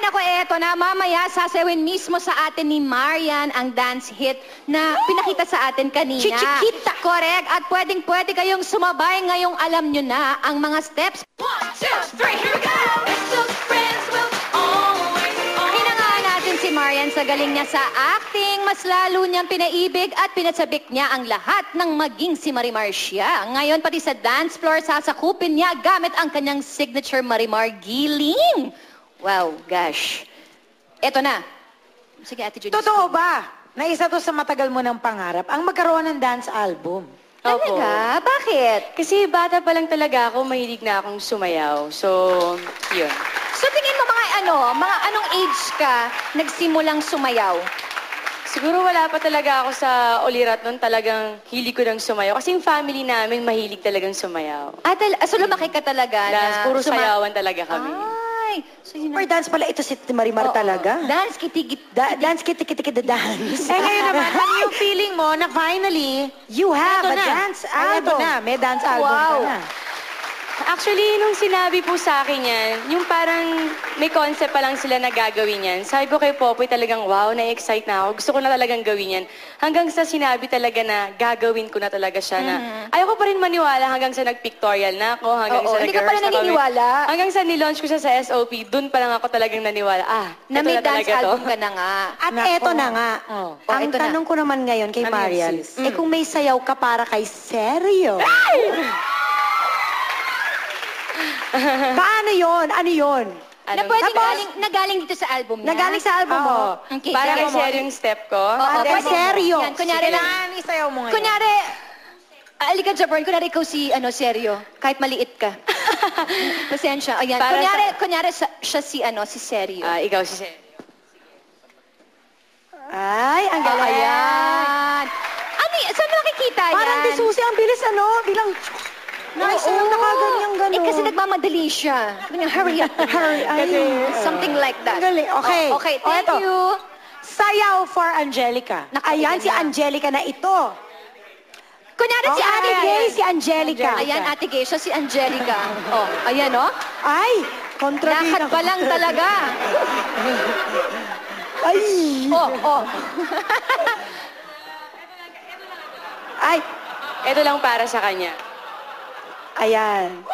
naku, eto na. Mamaya sasawin mismo sa atin ni Marian ang dance hit na pinakita sa atin kanina. Chichikita. Correct. At pwedeng-pwede kayong sumabay ngayong alam nyo na ang mga steps. 1, 2, 3, here we go! Hinangaan natin si Marian sa galing niya sa acting. Mas lalo niyang pinaibig at pinasabik niya ang lahat ng maging si Marimar siya. Ngayon, pati sa dance floor, sasakupin niya gamit ang kanyang signature Marimar giling. Wow, gosh. Eto na. Sige, Ate Judy. Totoo ba na isa to sa matagal mo ng pangarap ang magkaroon ng dance album? Talaga? Bakit? Kasi bata pa lang talaga ako, mahilig na akong sumayaw. So, yun. So tingin mo mga anong age ka nagsimulang sumayaw? Siguro wala pa talaga ako sa ulirat nun, talagang hilig ko ng sumayaw. Kasi yung family namin mahilig talagang sumayaw. So lumaki ka talaga na... Puro sayawan talaga kami. Ay! So yun Super dance pala ito si Marimar talaga. Dance, kitigit. Dance kiti-kiti dance. Eh ngayon naman, ano yung feeling mo na finally, you have a dance album? Ito na, may dance album ka na. Actually, nung sinabi po sa akin yan, yung parang may concept pa lang sila na gagawin yan. Sabi ko kay Popoy talagang, wow, na-excite na ako. Gusto ko na talagang gawin yan. Hanggang sa sinabi talaga na gagawin ko na talaga siya na ayoko pa rin maniwala hanggang sa nag-pictorial na ako, hanggang sa hindi ka pa rin naniniwala. Hanggang sa nilaunch ko siya sa SOP, dun pa lang ako talagang naniwala. Na may ito na dance talaga to. album ka na nga. At eto na nga. Ang eto na. tanong ko naman ngayon kay Marian, kung may sayaw ka para kay Seryo. Paano yon? Ano yon? Na pwedeng nagaling dito sa album niya? Nagaling sa album mo? Okay. Para kay Seryo mo. Seryo yung step ko. Kay Seryo. Yan, kunyari Kailangan isayaw mo ngayon. Kunyari, alikan sa burn, kunyari ikaw si, Seryo, kahit maliit ka. Pasensya. Ayan. Kunyari siya si, si Seryo. Ikaw si Seryo. Ay, ang galing. Ayan. Saan mo nakikita yan? Parang di Susi, ang bilis bilang... Naisayaw na kaganyang gano'n. Kasi nagmamadali siya. Sabi niya, hurry up. Something like that. Ang galing. Okay. Okay, thank you. Sayaw for Angelica. Ayan si Angelica na ito. Kunyari si Ate Gay, si Angelica. Ayan, Ate Gay, siya si Angelica. Ayan, Ay, kontrabida. Lakad pa lang talaga. Ay. Ay. Ito lang para sa kanya. Ayan.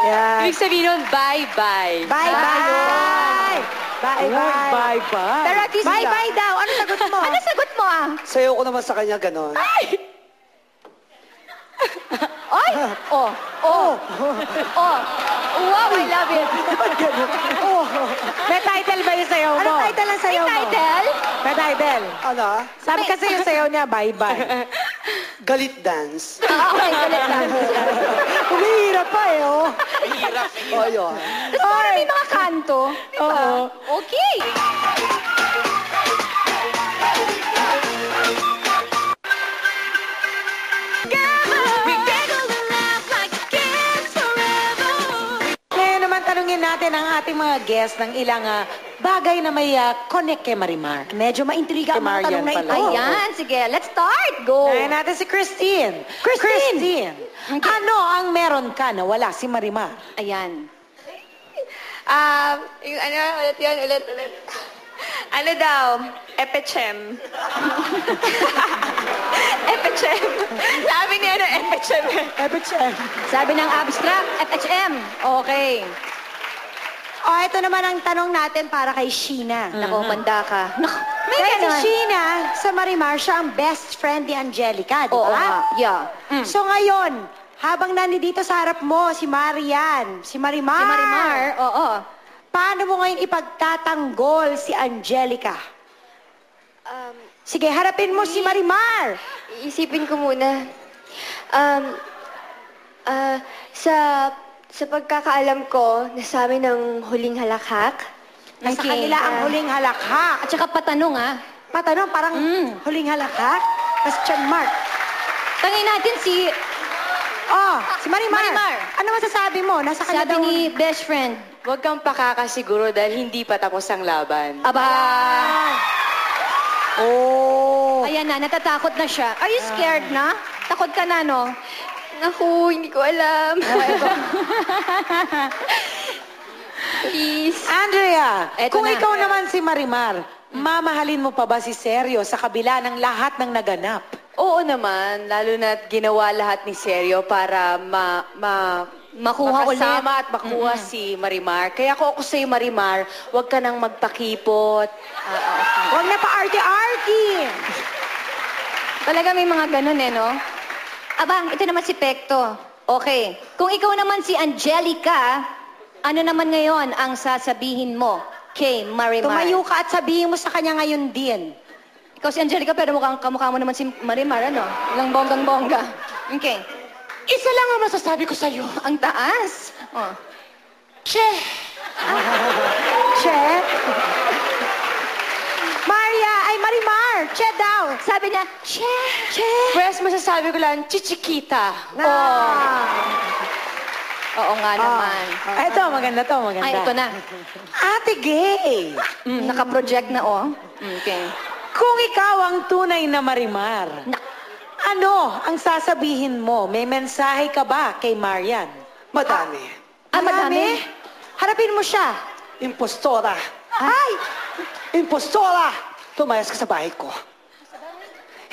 Ayan. Ibig sabihin nun, bye-bye. Bye-bye. Bye-bye. Bye-bye. Pero at least, Bye-bye daw. Ano sagot mo? Ano sagot mo Sayo ko naman sa kanya ganon. Ay! Wow, I love it. May title ba yung sayaw mo? Ano title ang sayaw mo? May title? May title. Ano? Sabi kasi yung sayaw niya, bye-bye. Galit dance. Okay, galit lang. Humihirap pa Hirap. Oh, yun. Tapos parang may mga kanto. Diba? Okay. Ngayon naman tanungin natin ang ating mga guests ng ilang bagay na may connect kay Marimar. Medyo maintriga ang mga tanong na ito. Ayan, sige, let's start. Go. Ngayon natin si Christine. Christine! Ano ang meron ka na wala si Marimar? Ayan. Yung ulit. Ano daw? Epechem. Epechem. Sabi niya na Epechem. Epichem. Sabi ng abstract, FHM. Okay. Ito naman ang tanong natin para kay Sheena. Nako, manda ka. Nako, may Kaya si ganon. Sheena, sa Marimar, siya ang best friend ni Angelica, di Oo ba? nga, yeah. So ngayon, habang nandito sa harap mo, si Marian, si Marimar. Si Marimar, oo. Paano mo ngayon ipagtatanggol si Angelica? Sige, harapin mo si Marimar. Isipin ko muna. Sa pagkakaalam ko, nasabi ng huling halakhak. Nasa kanila ang huling halakhak. At saka patanong, Patanong, parang huling halakhak? Question mark. Tangin natin si Si Marimar. Marimar. Ano masasabi mo? Nasa kanya sabi daw... ni best friend. Huwag kang pakakasiguro dahil hindi pa tapos ang laban. Aba, Oh. ayan na, natatakot na siya. Are you scared na? Takot ka na, no? Naku, hindi ko alam. Peace. Andrea, Eto kung na. ikaw naman si Marimar, mamahalin mo pa ba si Sergio sa kabila ng lahat ng naganap? Oo naman, lalo na't ginawa lahat ni Sergio para Makuha ulit. makasama at makuha si Marimar. Kaya kung ako sa'yo, Marimar, huwag ka nang magpakipot. Huwag na pa-arty-arty! Talaga may mga ganun eh, no? Aba, ito naman si Pekto. Okay. Kung ikaw naman si Angelica, ano naman ngayon ang sasabihin mo kay Marimar? Tumayo ka at sabihin mo sa kanya ngayon din. Ikaw si Angelica, pero kamukha mo naman si Marimar, ano? Walang bonggang-bongga. Okay. Isa lang ang masasabi ko sa'yo. Ang taas. Oh. Che! Che? Marimar! Che daw! Sabi niya, Che! Che! Pwes, masasabi ko lang, chichikita. Oo nga naman. Ito, maganda to, maganda. Ay, ito na. Ate Gay! Naka-project na, oh. Okay. Kung ikaw ang tunay na Marimar, ano ang sasabihin mo? May mensahe ka ba kay Marian? Madami. Madami? Harapin mo siya. Impostora. Ay! Impostora! Tumayas ka sa bahay ko.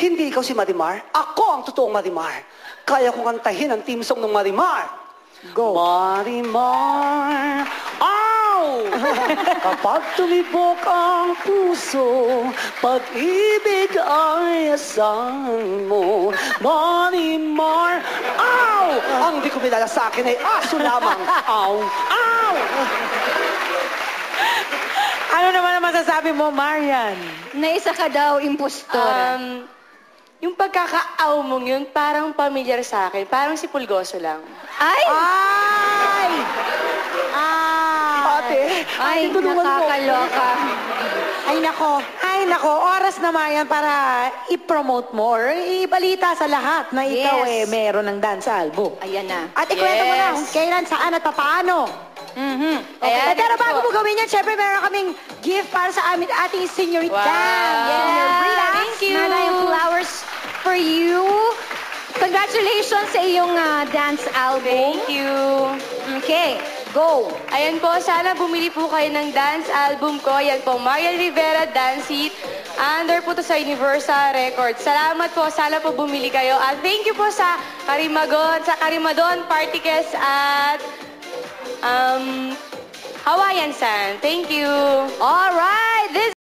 Hindi ikaw si Marimar. Ako ang totoong Marimar. Kaya kong kantahin ang team song ng Marimar. Go. Marimar, aw! Kapag tumibok ang puso, pag-ibig ay asahan mo. Marimar, aw! Ang di ko kilala sa akin ay aso lamang. Aw! Aw! Ano naman ang masasabi mo, Marian? Na isa ka daw, impostora. Yung pagkakaaw mong yun, parang familiar sa akin. Parang si Pulgoso lang. Ay! Ay! Ate, Ay, tulungan mo. nakakaloka. Ay nako, oras na Marian para i-promote mo or ibalita sa lahat na ikaw Yes. meron ng dance album. Ayan na. At ikwento mo na Yes. kung kailan, saan at paano. Okay. Ayan, Pero let's bago go. mo gawin yan, syempre meron kaming gift para sa ating senyorita. Wow. Senorita. Thank you. Nanay, flowers for you. Congratulations sa iyong dance album. Thank you. Okay, go. Ayan po, sana bumili po kayo ng dance album ko. Yan po, Marian Rivera Dance It. Under po to sa Universal Records. Salamat po, sana po bumili kayo. At thank you po sa Karimadon Particles at Hawaiian Sand. Thank you. All right, this